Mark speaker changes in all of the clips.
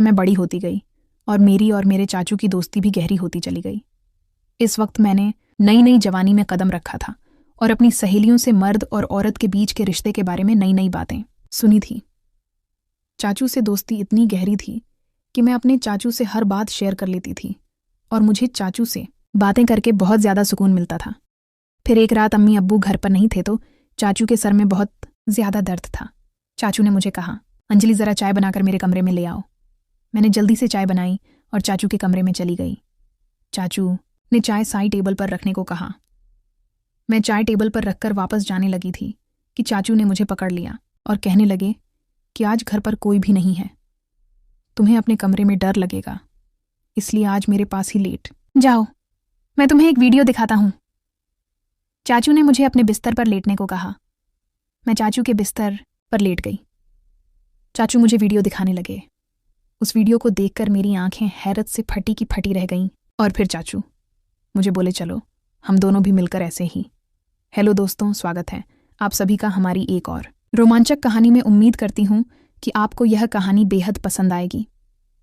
Speaker 1: मैं बड़ी होती गई और मेरी और मेरे चाचू की दोस्ती भी गहरी होती चली गई। इस वक्त मैंने नई नई जवानी में कदम रखा था और अपनी सहेलियों से मर्द और औरत के बीच के रिश्ते के बारे में नई नई बातें सुनी थी। चाचू से दोस्ती इतनी गहरी थी कि मैं अपने चाचू से हर बात शेयर कर लेती थी और मुझे चाचू से बातें करके बहुत ज़्यादा सुकून मिलता था। फिर एक रात अम्मी अब्बू घर पर नहीं थे तो चाचू के सर में बहुत ज़्यादा दर्द था। चाचू ने मुझे कहा, अंजलि ज़रा चाय बनाकर मेरे कमरे में ले आओ। मैंने जल्दी से चाय बनाई और चाचू के कमरे में चली गई। चाचू ने चाय साई टेबल पर रखने को कहा। मैं चाय टेबल पर रखकर वापस जाने लगी थी कि चाचू ने मुझे पकड़ लिया और कहने लगे कि आज घर पर कोई भी नहीं है, तुम्हें अपने कमरे में डर लगेगा, इसलिए आज मेरे पास ही लेट जाओ, मैं तुम्हें एक वीडियो दिखाता हूं। चाचू ने मुझे अपने बिस्तर पर लेटने को कहा। मैं चाचू के बिस्तर पर लेट गई। चाचू मुझे वीडियो दिखाने लगे। उस वीडियो को देखकर मेरी आंखें हैरत से फटी की फटी रह गईं। और फिर चाचू मुझे बोले, चलो हम दोनों भी मिलकर ऐसे ही। हेलो दोस्तों, स्वागत है आप सभी का हमारी एक और रोमांचक कहानी में। उम्मीद करती हूँ कि आपको यह कहानी बेहद पसंद आएगी।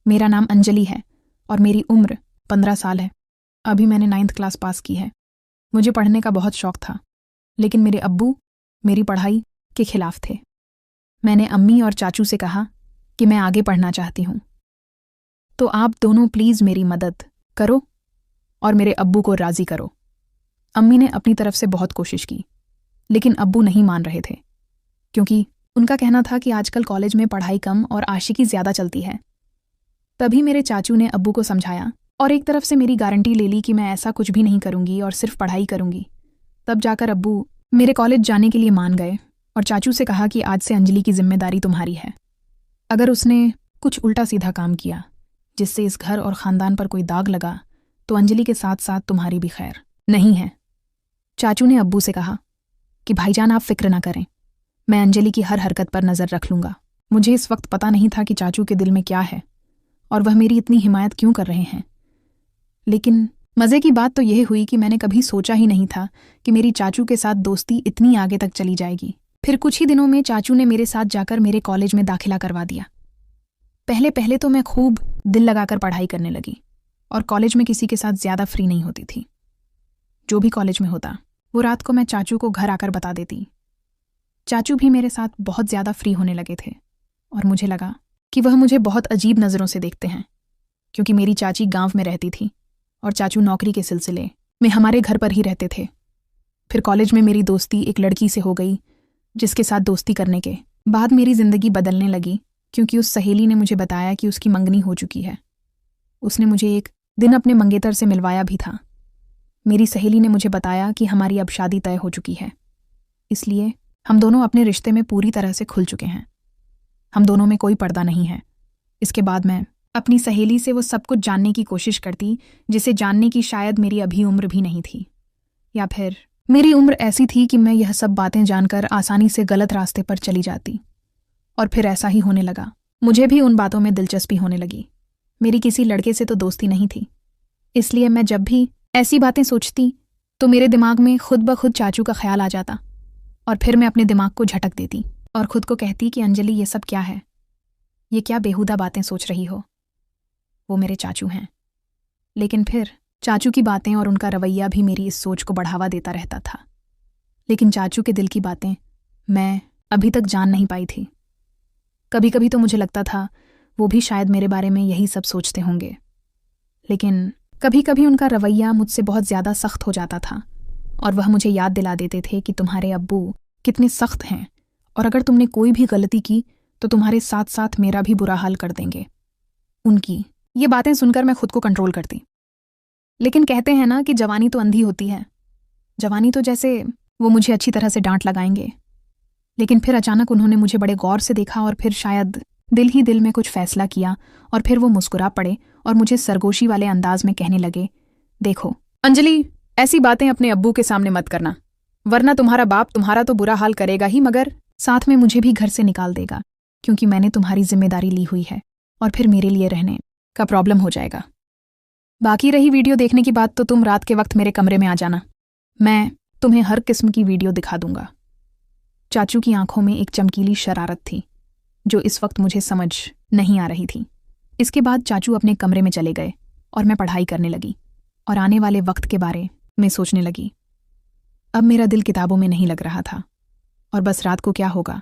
Speaker 1: मेरा नाम अंजलि है और मेरी उम्र 15 साल है। अभी मैंने 9th क्लास पास की है। मुझे पढ़ने का बहुत शौक था, लेकिन मेरे अब्बू मेरी पढ़ाई के खिलाफ थे। मैंने अम्मी और चाचू से कहा कि मैं आगे पढ़ना चाहती हूँ, तो आप दोनों प्लीज़ मेरी मदद करो और मेरे अब्बू को राज़ी करो। अम्मी ने अपनी तरफ से बहुत कोशिश की, लेकिन अब्बू नहीं मान रहे थे, क्योंकि उनका कहना था कि आजकल कॉलेज में पढ़ाई कम और आशिकी ज़्यादा चलती है। तभी मेरे चाचू ने अब्बू को समझाया और एक तरफ से मेरी गारंटी ले ली कि मैं ऐसा कुछ भी नहीं करूँगी और सिर्फ पढ़ाई करूँगी। तब जाकर अब्बू मेरे कॉलेज जाने के लिए मान गए और चाचू से कहा कि आज से अंजलि की जिम्मेदारी तुम्हारी है। अगर उसने कुछ उल्टा सीधा काम किया जिससे इस घर और ख़ानदान पर कोई दाग लगा तो अंजलि के साथ साथ तुम्हारी भी खैर नहीं है। चाचू ने अब्बू से कहा कि भाईजान आप फिक्र ना करें, मैं अंजलि की हर हरकत पर नज़र रख लूँगा। मुझे इस वक्त पता नहीं था कि चाचू के दिल में क्या है और वह मेरी इतनी हिमायत क्यों कर रहे हैं। लेकिन मज़े की बात तो यह हुई कि मैंने कभी सोचा ही नहीं था कि मेरी चाचू के साथ दोस्ती इतनी आगे तक चली जाएगी। फिर कुछ ही दिनों में चाचू ने मेरे साथ जाकर मेरे कॉलेज में दाखिला करवा दिया। पहले पहले तो मैं खूब दिल लगाकर पढ़ाई करने लगी और कॉलेज में किसी के साथ ज़्यादा फ्री नहीं होती थी। जो भी कॉलेज में होता वो रात को मैं चाचू को घर आकर बता देती। चाचू भी मेरे साथ बहुत ज़्यादा फ्री होने लगे थे और मुझे लगा कि वह मुझे बहुत अजीब नज़रों से देखते हैं, क्योंकि मेरी चाची गांव में रहती थी और चाचू नौकरी के सिलसिले में हमारे घर पर ही रहते थे। फिर कॉलेज में मेरी दोस्ती एक लड़की से हो गई, जिसके साथ दोस्ती करने के बाद मेरी ज़िंदगी बदलने लगी, क्योंकि उस सहेली ने मुझे बताया कि उसकी मंगनी हो चुकी है। उसने मुझे एक दिन अपने मंगेतर से मिलवाया भी था। मेरी सहेली ने मुझे बताया कि हमारी अब शादी तय हो चुकी है, इसलिए हम दोनों अपने रिश्ते में पूरी तरह से खुल चुके हैं। हम दोनों में कोई पर्दा नहीं है। इसके बाद मैं अपनी सहेली से वो सब कुछ जानने की कोशिश करती जिसे जानने की शायद मेरी अभी उम्र भी नहीं थी, या फिर मेरी उम्र ऐसी थी कि मैं यह सब बातें जानकर आसानी से गलत रास्ते पर चली जाती। और फिर ऐसा ही होने लगा। मुझे भी उन बातों में दिलचस्पी होने लगी। मेरी किसी लड़के से तो दोस्ती नहीं थी, इसलिए मैं जब भी ऐसी बातें सोचती तो मेरे दिमाग में खुद ब खुद चाचू का ख्याल आ जाता और फिर मैं अपने दिमाग को झटक देती और खुद को कहती कि अंजलि ये सब क्या है, ये क्या बेहुदा बातें सोच रही हो, वो मेरे चाचू हैं। लेकिन फिर चाचू की बातें और उनका रवैया भी मेरी इस सोच को बढ़ावा देता रहता था। लेकिन चाचू के दिल की बातें मैं अभी तक जान नहीं पाई थी। कभी कभी तो मुझे लगता था वो भी शायद मेरे बारे में यही सब सोचते होंगे, लेकिन कभी कभी उनका रवैया मुझसे बहुत ज़्यादा सख्त हो जाता था और वह मुझे याद दिला देते थे कि तुम्हारे अब्बू कितने सख्त हैं और अगर तुमने कोई भी गलती की तो तुम्हारे साथ साथ मेरा भी बुरा हाल कर देंगे। उनकी ये बातें सुनकर मैं खुद को कंट्रोल करती। लेकिन कहते हैं ना कि जवानी तो अंधी होती है। जवानी तो जैसे वो मुझे अच्छी तरह से डांट लगाएंगे, लेकिन फिर अचानक उन्होंने मुझे बड़े गौर से देखा और फिर शायद दिल ही दिल में कुछ फैसला किया और फिर वो मुस्कुरा पड़े और मुझे सरगोशी वाले अंदाज में कहने लगे, देखो अंजलि, ऐसी बातें अपने अब्बू के सामने मत करना, वरना तुम्हारा बाप तुम्हारा तो बुरा हाल करेगा ही, मगर साथ में मुझे भी घर से निकाल देगा, क्योंकि मैंने तुम्हारी जिम्मेदारी ली हुई है और फिर मेरे लिए रहने का प्रॉब्लम हो जाएगा। बाकी रही वीडियो देखने की बात, तो तुम रात के वक्त मेरे कमरे में आ जाना, मैं तुम्हें हर किस्म की वीडियो दिखा दूंगा। चाचू की आंखों में एक चमकीली शरारत थी जो इस वक्त मुझे समझ नहीं आ रही थी। इसके बाद चाचू अपने कमरे में चले गए और मैं पढ़ाई करने लगी और आने वाले वक्त के बारे में सोचने लगी। अब मेरा दिल किताबों में नहीं लग रहा था और बस रात को क्या होगा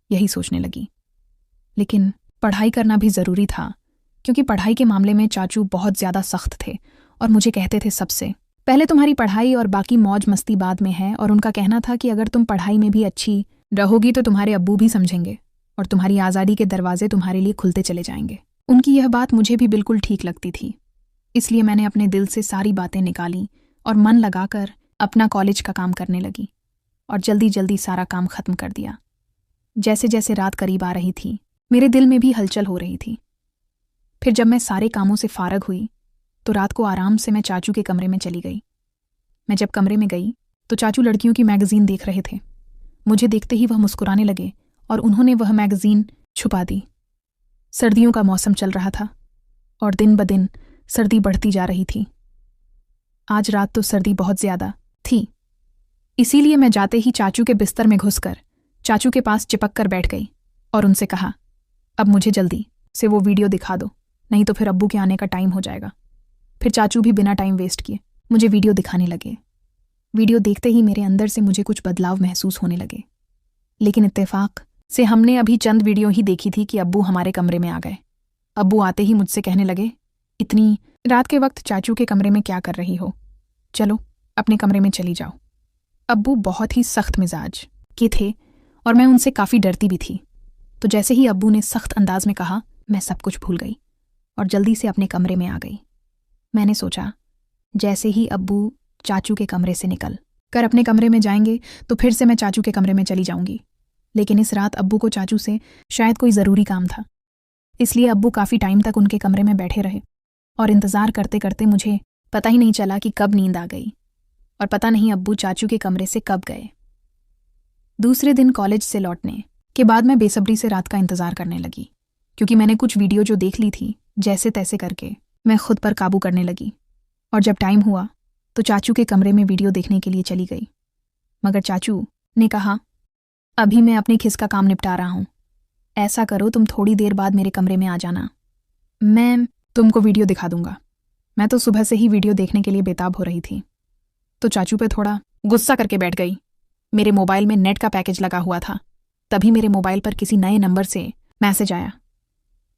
Speaker 1: यही सोचने लगी। लेकिन पढ़ाई करना भी ज़रूरी था, क्योंकि पढ़ाई के मामले में चाचू बहुत ज़्यादा सख्त थे और मुझे कहते थे सबसे पहले तुम्हारी पढ़ाई और बाकी मौज मस्ती बाद में है। और उनका कहना था कि अगर तुम पढ़ाई में भी अच्छी रहोगी तो तुम्हारे अब्बू भी समझेंगे और तुम्हारी आज़ादी के दरवाजे तुम्हारे लिए खुलते चले जाएंगे। उनकी यह बात मुझे भी बिल्कुल ठीक लगती थी, इसलिए मैंने अपने दिल से सारी बातें निकाली और मन लगाकर अपना कॉलेज का काम करने लगी और जल्दी जल्दी सारा काम खत्म कर दिया। जैसे जैसे रात करीब आ रही थी मेरे दिल में भी हलचल हो रही थी। फिर जब मैं सारे कामों से फारग हुई तो रात को आराम से मैं चाचू के कमरे में चली गई। मैं जब कमरे में गई तो चाचू लड़कियों की मैगज़ीन देख रहे थे। मुझे देखते ही वह मुस्कुराने लगे और उन्होंने वह मैगज़ीन छुपा दी। सर्दियों का मौसम चल रहा था और दिन ब दिन सर्दी बढ़ती जा रही थी। आज रात तो सर्दी बहुत ज़्यादा थी, इसीलिए मैं जाते ही चाचू के बिस्तर में घुसकर चाचू के पास चिपक कर बैठ गई और उनसे कहा, अब मुझे जल्दी से वो वीडियो दिखा दो, नहीं तो फिर अब्बू के आने का टाइम हो जाएगा। फिर चाचू भी बिना टाइम वेस्ट किए मुझे वीडियो दिखाने लगे। वीडियो देखते ही मेरे अंदर से मुझे कुछ बदलाव महसूस होने लगे, लेकिन इत्तेफाक से हमने अभी चंद वीडियो ही देखी थी कि अब्बू हमारे कमरे में आ गए। अब्बू आते ही मुझसे कहने लगे, इतनी रात के वक्त चाचू के कमरे में क्या कर रही हो, चलो अपने कमरे में चली जाओ। अब्बू बहुत ही सख्त मिजाज के थे और मैं उनसे काफ़ी डरती भी थी। तो जैसे ही अब्बू ने सख्त अंदाज में कहा, मैं सब कुछ भूल गई और जल्दी से अपने कमरे में आ गई। मैंने सोचा जैसे ही अब्बू चाचू के कमरे से निकल कर अपने कमरे में जाएंगे तो फिर से मैं चाचू के कमरे में चली जाऊंगी। लेकिन इस रात अब्बू को चाचू से शायद कोई ज़रूरी काम था, इसलिए अब्बू काफ़ी टाइम तक उनके कमरे में बैठे रहे और इंतज़ार करते करते मुझे पता ही नहीं चला कि कब नींद आ गई और पता नहीं अब्बू चाचू के कमरे से कब गए। दूसरे दिन कॉलेज से लौटने के बाद मैं बेसब्री से रात का इंतज़ार करने लगी, क्योंकि मैंने कुछ वीडियो जो देख ली थी जैसे तैसे करके मैं खुद पर काबू करने लगी। और जब टाइम हुआ तो चाचू के कमरे में वीडियो देखने के लिए चली गई, मगर चाचू ने कहा, अभी मैं अपने खिस का काम निपटा रहा हूँ, ऐसा करो तुम थोड़ी देर बाद मेरे कमरे में आ जाना, मैं तुमको वीडियो दिखा दूंगा। मैं तो सुबह से ही वीडियो देखने के लिए बेताब हो रही थी, तो चाचू पे थोड़ा गुस्सा करके बैठ गई। मेरे मोबाइल में नेट का पैकेज लगा हुआ था, तभी मेरे मोबाइल पर किसी नए नंबर से मैसेज आया।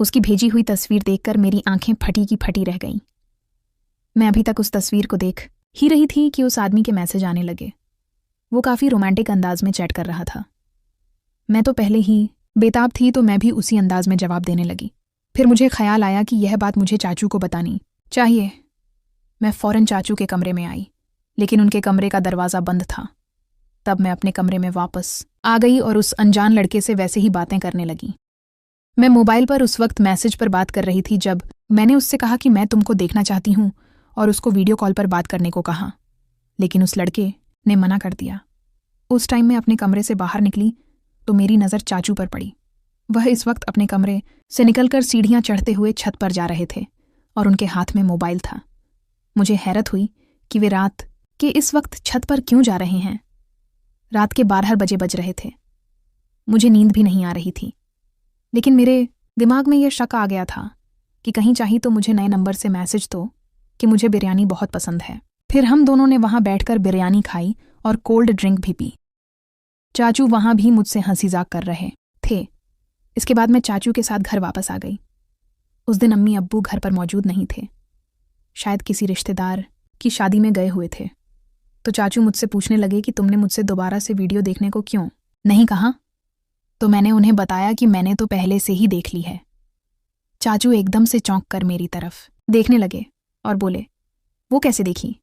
Speaker 1: उसकी भेजी हुई तस्वीर देखकर मेरी आंखें फटी की फटी रह गईं। मैं अभी तक उस तस्वीर को देख ही रही थी कि उस आदमी के मैसेज आने लगे। वो काफ़ी रोमांटिक अंदाज में चैट कर रहा था। मैं तो पहले ही बेताब थी, तो मैं भी उसी अंदाज में जवाब देने लगी। फिर मुझे ख्याल आया कि यह बात मुझे चाचू को बतानी चाहिए। मैं फ़ौरन चाचू के कमरे में आई, लेकिन उनके कमरे का दरवाज़ा बंद था। तब मैं अपने कमरे में वापस आ गई और उस अनजान लड़के से वैसे ही बातें करने लगी। मैं मोबाइल पर उस वक्त मैसेज पर बात कर रही थी जब मैंने उससे कहा कि मैं तुमको देखना चाहती हूँ और उसको वीडियो कॉल पर बात करने को कहा, लेकिन उस लड़के ने मना कर दिया। उस टाइम मैं अपने कमरे से बाहर निकली तो मेरी नज़र चाचू पर पड़ी। वह इस वक्त अपने कमरे से निकलकर सीढ़ियाँ चढ़ते हुए छत पर जा रहे थे और उनके हाथ में मोबाइल था। मुझे हैरत हुई कि वे रात के इस वक्त छत पर क्यों जा रहे हैं। रात के 12 बजे बज रहे थे। मुझे नींद भी नहीं आ रही थी, लेकिन मेरे दिमाग में यह शक आ गया था कि कहीं चाही तो मुझे नए नंबर से मैसेज दो कि मुझे बिरयानी बहुत पसंद है। फिर हम दोनों ने वहाँ बैठकर बिरयानी खाई और कोल्ड ड्रिंक भी पी। चाचू वहाँ भी मुझसे हंसी मजाक कर रहे थे। इसके बाद मैं चाचू के साथ घर वापस आ गई। उस दिन अम्मी अब्बू घर पर मौजूद नहीं थे, शायद किसी रिश्तेदार की शादी में गए हुए थे। तो चाचू मुझसे पूछने लगे कि तुमने मुझसे दोबारा से वीडियो देखने को क्यों नहीं कहा। तो मैंने उन्हें बताया कि मैंने तो पहले से ही देख ली है। चाचू एकदम से चौंक कर मेरी तरफ देखने लगे और बोले, वो कैसे देखी?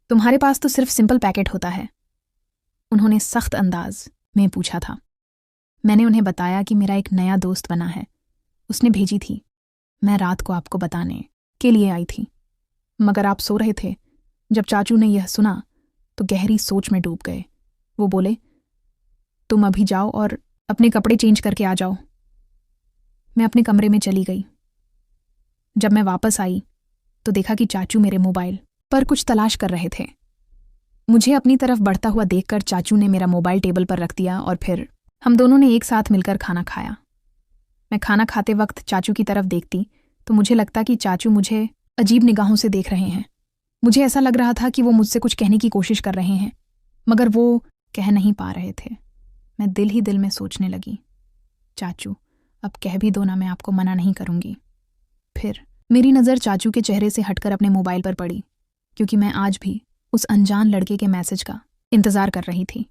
Speaker 1: तुम्हारे पास तो सिर्फ सिंपल पैकेट होता है, उन्होंने सख्त अंदाज में पूछा था। मैंने उन्हें बताया कि मेरा एक नया दोस्त बना है, उसने भेजी थी, मैं रात को आपको बताने के लिए आई थी, मगर आप सो रहे थे। जब चाचू ने यह सुना तो गहरी सोच में डूब गए। वो बोले, तुम अभी जाओ और अपने कपड़े चेंज करके आ जाओ। मैं अपने कमरे में चली गई। जब मैं वापस आई तो देखा कि चाचू मेरे मोबाइल पर कुछ तलाश कर रहे थे। मुझे अपनी तरफ बढ़ता हुआ देखकर चाचू ने मेरा मोबाइल टेबल पर रख दिया और फिर हम दोनों ने एक साथ मिलकर खाना खाया। मैं खाना खाते वक्त चाचू की तरफ देखती तो मुझे लगता कि चाचू मुझे अजीब निगाहों से देख रहे हैं। मुझे ऐसा लग रहा था कि वो मुझसे कुछ कहने की कोशिश कर रहे हैं, मगर वो कह नहीं पा रहे थे। मैं दिल ही दिल में सोचने लगी, चाचू अब कह भी दो ना, मैं आपको मना नहीं करूंगी। फिर मेरी नज़र चाचू के चेहरे से हटकर अपने मोबाइल पर पड़ी, क्योंकि मैं आज भी उस अनजान लड़के के मैसेज का इंतज़ार कर रही थी।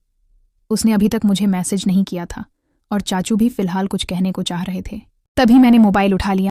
Speaker 1: उसने अभी तक मुझे मैसेज नहीं किया था और चाचू भी फिलहाल कुछ कहने को चाह रहे थे। तभी मैंने मोबाइल उठा लिया